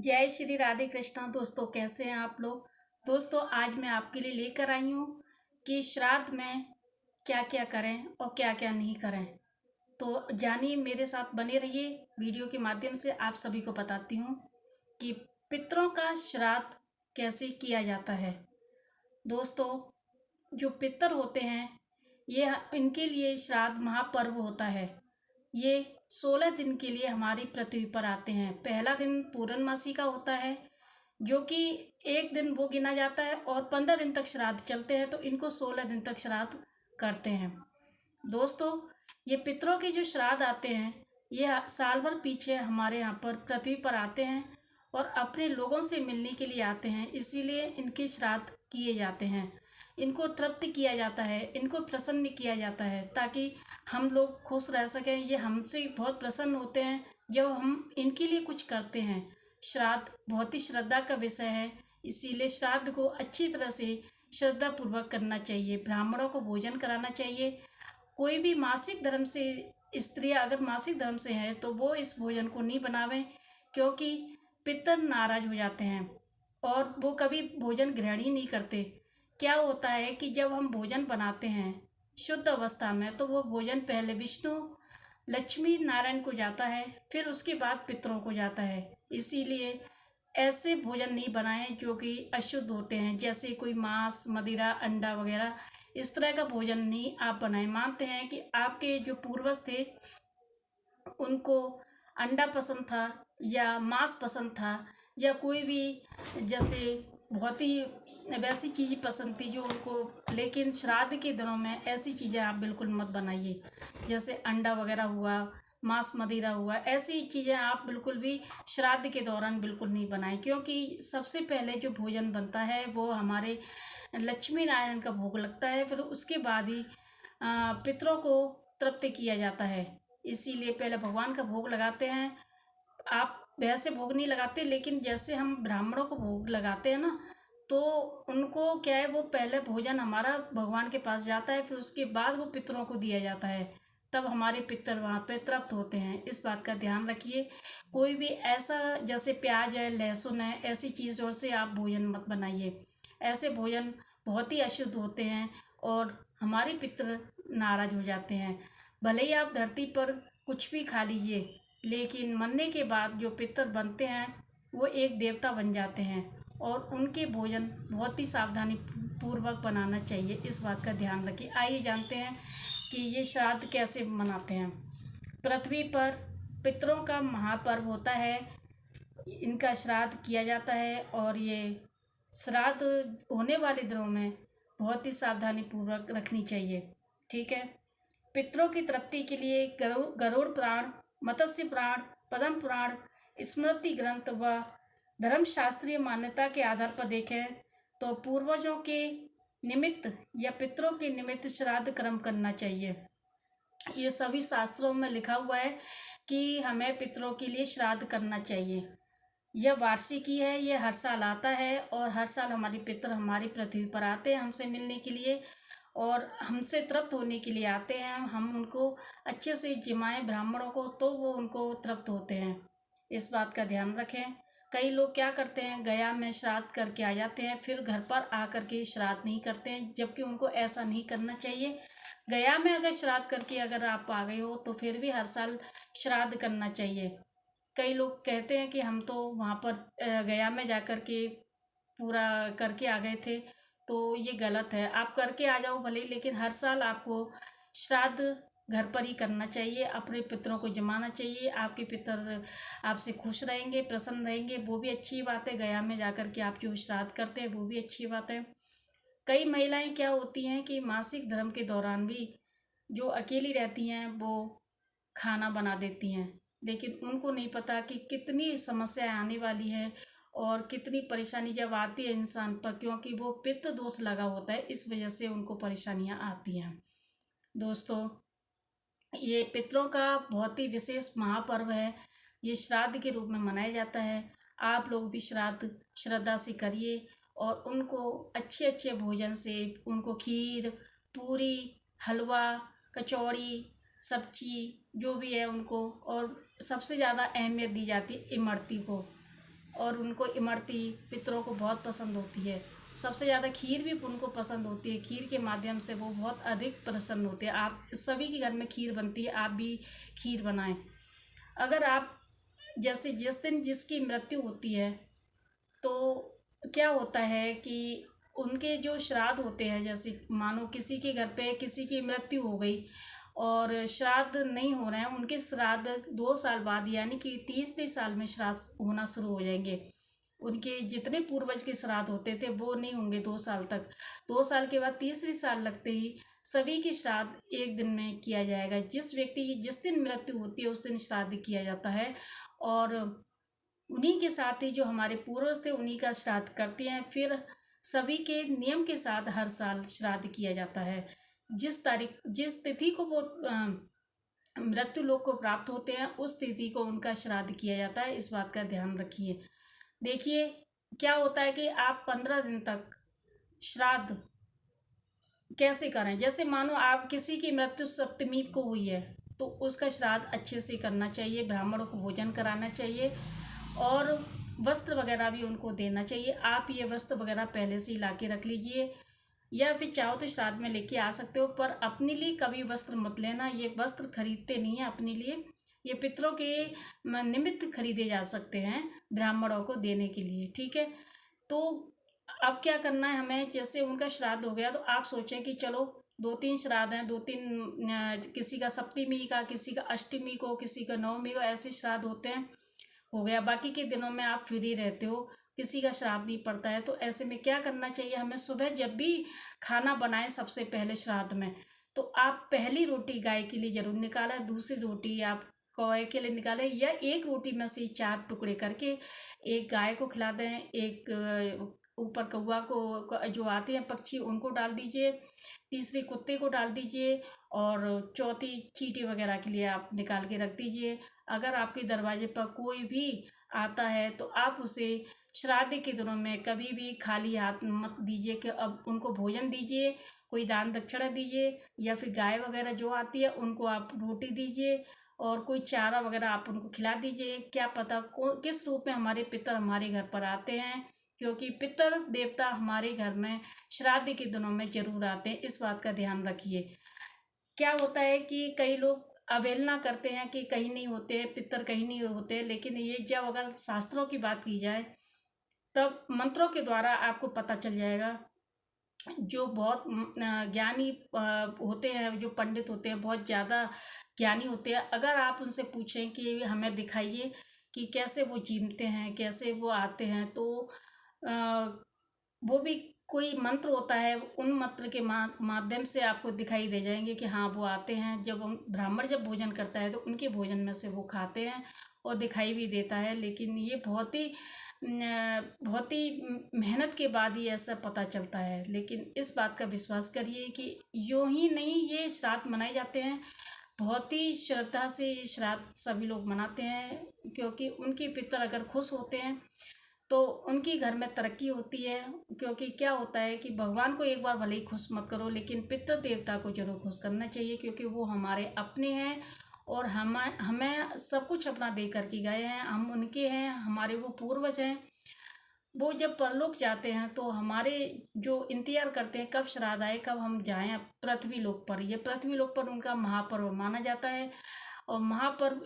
जय श्री राधे कृष्णा। दोस्तों, कैसे हैं आप लोग। दोस्तों, आज मैं आपके लिए लेकर आई हूँ कि श्राद्ध में क्या क्या करें और क्या क्या नहीं करें। तो जानिए, मेरे साथ बने रहिए। वीडियो के माध्यम से आप सभी को बताती हूँ कि पितरों का श्राद्ध कैसे किया जाता है। दोस्तों, जो पितर होते हैं, ये इनके लिए श्राद्ध महापर्व होता है। ये 16 दिन के लिए हमारी पृथ्वी पर आते हैं। पहला दिन पूर्णमासी का होता है, जो कि एक दिन वो गिना जाता है, और 15 दिन तक श्राद्ध चलते हैं, तो इनको 16 दिन तक श्राद्ध करते हैं। दोस्तों, ये पितरों के जो श्राद्ध आते हैं, ये साल भर पीछे हमारे यहाँ पर पृथ्वी पर आते हैं और अपने लोगों से मिलने के लिए आते हैं। इसीलिए इनके श्राद्ध किए जाते हैं। इनको तृप्त किया जाता है, इनको प्रसन्न किया जाता है, ताकि हम लोग खुश रह सकें। ये हमसे बहुत प्रसन्न होते हैं जब हम इनके लिए कुछ करते हैं। श्राद्ध बहुत ही श्रद्धा का विषय है, इसीलिए श्राद्ध को अच्छी तरह से श्रद्धापूर्वक करना चाहिए। ब्राह्मणों को भोजन कराना चाहिए। कोई भी मासिक धर्म से स्त्रियां अगर मासिक धर्म से हैं तो वो इस भोजन को नहीं बनावें, क्योंकि पितर नाराज हो जाते हैं और वो कभी भोजन ग्रहण ही नहीं करते। क्या होता है कि जब हम भोजन बनाते हैं शुद्ध अवस्था में, तो वो भोजन पहले विष्णु लक्ष्मी नारायण को जाता है, फिर उसके बाद पितरों को जाता है। इसीलिए ऐसे भोजन नहीं बनाएं जो कि अशुद्ध होते हैं, जैसे कोई मांस, मदिरा, अंडा वगैरह। इस तरह का भोजन नहीं आप बनाएं। मानते हैं कि आपके जो पूर्वज थे, उनको अंडा पसंद था या मांस पसंद था, या कोई भी जैसे बहुत ही वैसी चीज़ पसंद थी जो उनको। लेकिन श्राद्ध के दिनों में ऐसी चीज़ें आप बिल्कुल मत बनाइए। जैसे अंडा वगैरह हुआ, मांस मदिरा हुआ, ऐसी चीज़ें आप बिल्कुल भी श्राद्ध के दौरान बिल्कुल नहीं बनाएं, क्योंकि सबसे पहले जो भोजन बनता है वो हमारे लक्ष्मी नारायण का भोग लगता है, फिर उसके बाद ही पितरों को तृप्त किया जाता है। इसीलिए पहले भगवान का भोग लगाते हैं। आप वैसे भोग नहीं लगाते, लेकिन जैसे हम ब्राह्मणों को भोग लगाते हैं ना, तो उनको क्या है, वो पहले भोजन हमारा भगवान के पास जाता है, फिर उसके बाद वो पितरों को दिया जाता है। तब हमारे पितर वहाँ पे तृप्त होते हैं। इस बात का ध्यान रखिए। कोई भी ऐसा जैसे प्याज है, लहसुन है, ऐसी चीज़ों से आप भोजन मत बनाइए। ऐसे भोजन बहुत ही अशुद्ध होते हैं और हमारे पितर नाराज हो जाते हैं। भले ही आप धरती पर कुछ भी खा लीजिए, लेकिन मरने के बाद जो पितर बनते हैं वो एक देवता बन जाते हैं, और उनके भोजन बहुत ही सावधानी पूर्वक बनाना चाहिए। इस बात का ध्यान रखिए। आइए जानते हैं कि ये श्राद्ध कैसे मनाते हैं। पृथ्वी पर पितरों का महापर्व होता है, इनका श्राद्ध किया जाता है, और ये श्राद्ध होने वाले दिनों में बहुत ही सावधानी पूर्वक रखनी चाहिए। ठीक है। पितरों की तृप्ति के लिए गरुड़ पुराण, मत्स्य पुराण, पद्म पुराण, स्मृति ग्रंथ व धर्मशास्त्रीय मान्यता के आधार पर देखें तो पूर्वजों के निमित्त या पितरों के निमित्त श्राद्ध कर्म करना चाहिए। ये सभी शास्त्रों में लिखा हुआ है कि हमें पितरों के लिए श्राद्ध करना चाहिए। यह वार्षिकी है, यह हर साल आता है, और हर साल हमारे पितर हमारी पृथ्वी पर आते हैं हमसे मिलने के लिए और हमसे तृप्त होने के लिए आते हैं। हम उनको अच्छे से जिमाएं ब्राह्मणों को, तो वो उनको तृप्त होते हैं। इस बात का ध्यान रखें। कई लोग क्या करते हैं, गया में श्राद्ध करके आ जाते हैं, फिर घर पर आकर के श्राद्ध नहीं करते हैं, जबकि उनको ऐसा नहीं करना चाहिए। गया में अगर श्राद्ध करके अगर आप आ गए हो, तो फिर भी हर साल श्राद्ध करना चाहिए। कई लोग कहते हैं कि हम तो वहाँ पर गया में जा कर के पूरा करके आ गए थे, तो ये गलत है। आप करके आ जाओ भले ही, लेकिन हर साल आपको श्राद्ध घर पर ही करना चाहिए। अपने पितरों को जमाना चाहिए। आपके पितर आपसे खुश रहेंगे, प्रसन्न रहेंगे, वो भी अच्छी बात है। गया में जाकर के आप जो श्राद्ध करते हैं वो भी अच्छी बात है। कई महिलाएं क्या होती हैं कि मासिक धर्म के दौरान भी जो अकेली रहती हैं वो खाना बना देती हैं, लेकिन उनको नहीं पता कि कितनी समस्याएं आने वाली है और कितनी परेशानी जब आती है इंसान पर, क्योंकि वो पित्त दोष लगा होता है, इस वजह से उनको परेशानियां आती हैं। दोस्तों, ये पितरों का बहुत ही विशेष महापर्व है। ये श्राद्ध के रूप में मनाया जाता है। आप लोग भी श्राद्ध श्रद्धा से करिए और उनको अच्छे अच्छे भोजन से, उनको खीर, पूरी, हलवा, कचौड़ी, सब्जी जो भी है उनको, और सबसे ज़्यादा अहमियत दी जाती है इमरती को। और उनको इमरती पितरों को बहुत पसंद होती है। सबसे ज़्यादा खीर भी उनको पसंद होती है। खीर के माध्यम से वो बहुत अधिक प्रसन्न होते हैं। आप सभी के घर में खीर बनती है, आप भी खीर बनाएं। अगर आप जैसे जिस दिन जिसकी मृत्यु होती है तो क्या होता है कि उनके जो श्राद्ध होते हैं, जैसे मानो किसी के घर पे किसी की मृत्यु हो गई और श्राद्ध नहीं हो रहे हैं, उनके श्राद्ध 2 साल बाद यानी कि तीसरे साल में श्राद्ध होना शुरू हो जाएंगे। उनके जितने पूर्वज के श्राद्ध होते थे वो नहीं होंगे 2 साल तक। 2 साल के बाद तीसरी साल लगते ही सभी की श्राद्ध एक दिन में किया जाएगा। जिस व्यक्ति की जिस दिन मृत्यु होती है उस दिन श्राद्ध किया जाता है और उन्हीं के साथ ही जो हमारे पूर्वज थे उन्हीं का श्राद्ध करते हैं। फिर सभी के नियम के साथ हर साल श्राद्ध किया जाता है। जिस तिथि को वो मृत्यु लोक को प्राप्त होते हैं उस तिथि को उनका श्राद्ध किया जाता है। इस बात का ध्यान रखिए। देखिए क्या होता है कि आप 15 दिन तक श्राद्ध कैसे करें। जैसे मानो आप किसी की मृत्यु सप्तमी को हुई है तो उसका श्राद्ध अच्छे से करना चाहिए, ब्राह्मणों को भोजन कराना चाहिए और वस्त्र वगैरह भी उनको देना चाहिए। आप ये वस्त्र वगैरह पहले से ही ला के रख लीजिए या फिर चाहो तो श्राद्ध में लेके आ सकते हो, पर अपने लिए कभी वस्त्र मत लेना। ये वस्त्र खरीदते नहीं हैं अपने लिए, ये पितरों के निमित्त खरीदे जा सकते हैं ब्राह्मणों को देने के लिए, ठीक है। तो अब क्या करना है हमें, जैसे उनका श्राद्ध हो गया तो आप सोचें कि चलो 2-3 श्राद्ध हैं, 2-3 किसी का सप्तमी का, किसी का अष्टमी को, किसी का नवमी को, ऐसे श्राद्ध होते हैं। हो गया, बाकी के दिनों में आप फ्री रहते हो, किसी का श्राद्ध नहीं पड़ता है। तो ऐसे में क्या करना चाहिए हमें, सुबह जब भी खाना बनाएं सबसे पहले श्राद्ध में, तो आप पहली रोटी गाय के लिए जरूर निकालें, दूसरी रोटी आप कौए के लिए निकालें या एक रोटी में से 4 टुकड़े करके एक गाय को खिला दें, एक ऊपर कौवा को जो आते हैं पक्षी उनको डाल दीजिए, तीसरी कुत्ते को डाल दीजिए और चौथी चींटी वगैरह के लिए आप निकाल के रख दीजिए। अगर आपके दरवाजे पर कोई भी आता है तो आप उसे श्राद्ध के दिनों में कभी भी खाली हाथ मत दीजिए कि अब उनको भोजन दीजिए, कोई दान दक्षिणा दीजिए या फिर गाय वगैरह जो आती है उनको आप रोटी दीजिए और कोई चारा वगैरह आप उनको खिला दीजिए। क्या पता किस रूप में हमारे पितर हमारे घर पर आते हैं, क्योंकि पितर देवता हमारे घर में श्राद्ध के दिनों में जरूर आते हैं। इस बात का ध्यान रखिए। क्या होता है कि कई लोग अवहेलना करते हैं कि कहीं नहीं होते हैं पितर, कहीं नहीं होते हैं, लेकिन ये जब अगर शास्त्रों की बात की जाए तब मंत्रों के द्वारा आपको पता चल जाएगा। जो बहुत ज्ञानी होते हैं, जो पंडित होते हैं, बहुत ज़्यादा ज्ञानी होते हैं, अगर आप उनसे पूछें कि हमें दिखाइए कि कैसे वो जीवते हैं, कैसे वो आते हैं, तो वो भी कोई मंत्र होता है, उन मंत्र के माध्यम से आपको दिखाई दे जाएंगे कि हाँ वो आते हैं। जब हम ब्राह्मण जब भोजन करता है तो उनके भोजन में से वो खाते हैं और दिखाई भी देता है। लेकिन ये बहुत ही मेहनत के बाद ही ऐसा पता चलता है। लेकिन इस बात का विश्वास करिए कि यूँ ही नहीं ये श्राद्ध मनाए जाते हैं, बहुत ही श्रद्धा से ये श्राद्ध सभी लोग मनाते हैं, क्योंकि उनके पितर अगर खुश होते हैं तो उनकी घर में तरक्की होती है। क्योंकि क्या होता है कि भगवान को एक बार भले ही खुश मत करो, लेकिन पितृ देवता को जरूर खुश करना चाहिए, क्योंकि वो हमारे अपने हैं और हमें सब कुछ अपना दे करके गए हैं। हम उनके हैं, हमारे वो पूर्वज हैं। वो जब परलोक जाते हैं तो हमारे जो इंतजार करते हैं कब श्राद्ध आए, कब हम जाएं पृथ्वी लोक पर। ये पृथ्वी लोक पर उनका महापर्व माना जाता है और महापर्व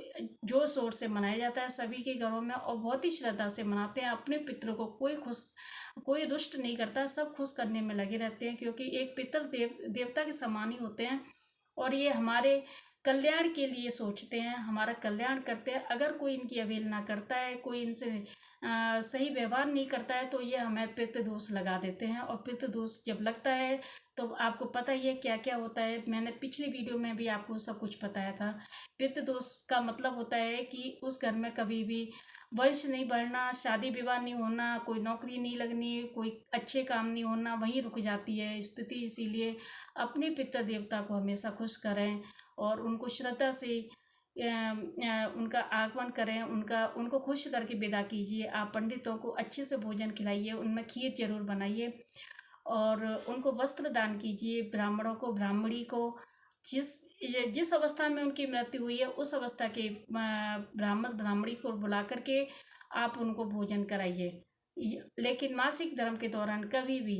जोर शोर से मनाया जाता है सभी के घरों में और बहुत ही श्रद्धा से मनाते हैं। अपने पितरों को कोई रुष्ट नहीं करता, सब खुश करने में लगे रहते हैं, क्योंकि एक पितर देवता के समान ही होते हैं और ये हमारे कल्याण के लिए सोचते हैं, हमारा कल्याण करते हैं। अगर कोई इनकी अवहेलना करता है, कोई इनसे सही व्यवहार नहीं करता है तो ये हमें पितृ दोष लगा देते हैं। और पितृ दोष जब लगता है तो आपको पता ही है क्या क्या होता है। मैंने पिछली वीडियो में भी आपको सब कुछ बताया था। पितृ दोष का मतलब होता है कि उस घर में कभी भी वंश नहीं बढ़ना, शादी विवाह नहीं होना, कोई नौकरी नहीं लगनी, कोई अच्छे काम नहीं होना, वहीं रुक जाती है स्थिति। इसीलिए अपने पितृ देवता को हमेशा खुश करें और उनको श्रद्धा से उनका आगमन करें, उनको खुश करके विदा कीजिए। आप पंडितों को अच्छे से भोजन खिलाइए, उनमें खीर जरूर बनाइए और उनको वस्त्र दान कीजिए। ब्राह्मणों को, ब्राह्मणी को जिस अवस्था में उनकी मृत्यु हुई है उस अवस्था के ब्राह्मण ब्राह्मणी को बुला करके आप उनको भोजन कराइए। लेकिन मासिक धर्म के दौरान कभी भी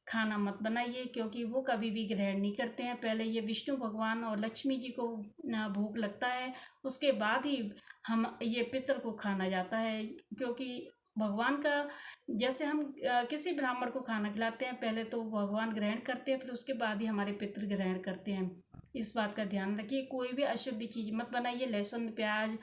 खाना मत बनाइए, क्योंकि वो कभी भी ग्रहण नहीं करते हैं। पहले ये विष्णु भगवान और लक्ष्मी जी को भूख लगता है, उसके बाद ही हम ये पितर को खाना जाता है। क्योंकि भगवान का, जैसे हम किसी ब्राह्मण को खाना खिलाते हैं, पहले तो भगवान ग्रहण करते हैं, फिर उसके बाद ही हमारे पितृ ग्रहण करते हैं। इस बात का ध्यान रखिए। कोई भी अशुद्ध चीज़ मत बनाइए। लहसुन, प्याज,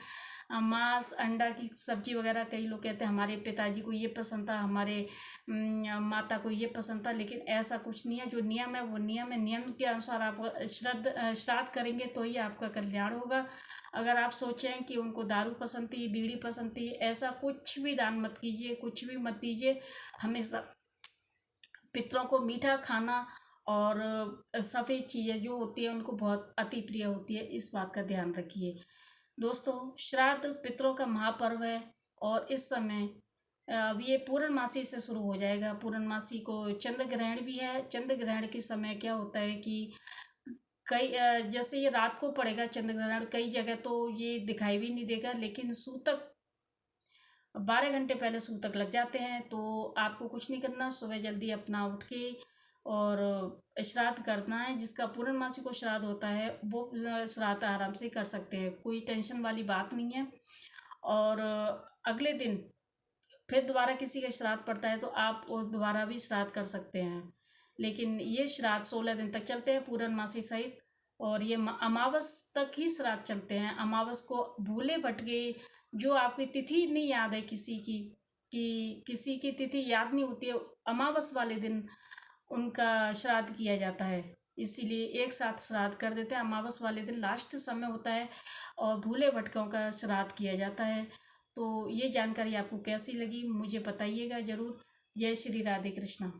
मांस, अंडा की सब्जी वगैरह, कई लोग कहते हैं हमारे पिताजी को ये पसंद था, हमारे माता को ये पसंद था, लेकिन ऐसा कुछ नहीं है। जो नियम है वो नियम है। नियम के अनुसार आप श्राद्ध करेंगे तो ही आपका कल्याण होगा। अगर आप सोचें कि उनको दारू पसंद थी, बीड़ी पसंद थी, ऐसा कुछ भी दान मत कीजिए, कुछ भी मत दीजिए। हमेशा पितरों को मीठा खाना और सफ़ेद चीज़ें जो होती है उनको बहुत अति प्रिय होती है। इस बात का ध्यान रखिए। दोस्तों, श्राद्ध पितरों का महापर्व है। और इस समय अब ये पूर्णमासी से शुरू हो जाएगा। पूर्णमासी को चंद्र ग्रहण भी है। चंद्र ग्रहण के समय क्या होता है कि कई जैसे ये रात को पड़ेगा चंद्र ग्रहण, कई जगह तो ये दिखाई भी नहीं देगा, लेकिन सूतक 12 घंटे पहले सूतक लग जाते हैं। तो आपको कुछ नहीं करना, सुबह जल्दी अपना उठ के और श्राद्ध करना है। जिसका पूर्णमासी को श्राद्ध होता है वो श्राद्ध आराम से कर सकते हैं, कोई टेंशन वाली बात नहीं है। और अगले दिन फिर दोबारा किसी का श्राद्ध पड़ता है तो आप वो दोबारा भी श्राद्ध कर सकते हैं। लेकिन ये श्राद्ध 16 दिन तक चलते हैं पूर्णमासी सहित। और ये अमावस तक ही श्राद्ध चलते हैं। अमावस को भूले भटके, जो आपकी तिथि नहीं याद है किसी की, कि किसी की तिथि याद नहीं होती है, अमावस वाले दिन उनका श्राद्ध किया जाता है। इसीलिए एक साथ श्राद्ध कर देते हैं। अमावस वाले दिन लास्ट समय होता है और भूले भटकों का श्राद्ध किया जाता है। तो ये जानकारी आपको कैसी लगी मुझे बताइएगा ज़रूर। जय श्री राधे कृष्णा।